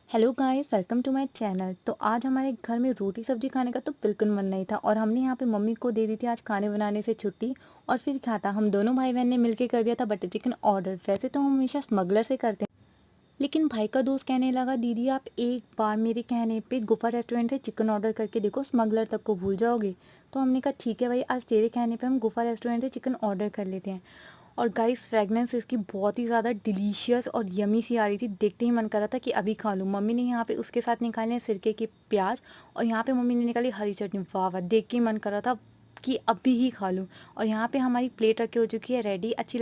Hello guys, welcome to my channel. तो आज हमारे घर में रोटी सब्जी खाने का तो बिल्कुल मन नहीं था और हमने यहाँ पे मम्मी को दे दी थी आज खाने बनाने से छुट्टी। और फिर क्या था, हम दोनों भाई बहन ने मिलके कर दिया था बटर चिकन ऑर्डर। वैसे तो हम हमेशा स्मगलर से करते हैं, लेकिन भाई का दोस्त कहने लगा दीदी आप एक बार मेरे कहने पे गुफा रेस्टोरेंट से चिकन ऑर्डर करके देखो, स्मगलर तक को भूल जाओगे। तो हमने कहा ठीक है भाई, आज तेरे कहने पे हम गुफा रेस्टोरेंट से चिकन ऑर्डर कर लेते हैं। और गाइस, फ्रेगनेंस इसकी बहुत ही ज़्यादा डिलीशियस और यमी सी आ रही थी। देखते ही मन कर रहा था कि अभी खा लूँ। मम्मी ने यहाँ पे उसके साथ निकाले हैं सिरके के प्याज, और यहाँ पे मम्मी ने निकाली हरी चटनी। वाह वाह, देख के ही मन कर रहा था कि अभी ही खा लूँ। और यहाँ पे हमारी प्लेट रखी हो चुकी है रेडी। अच्छी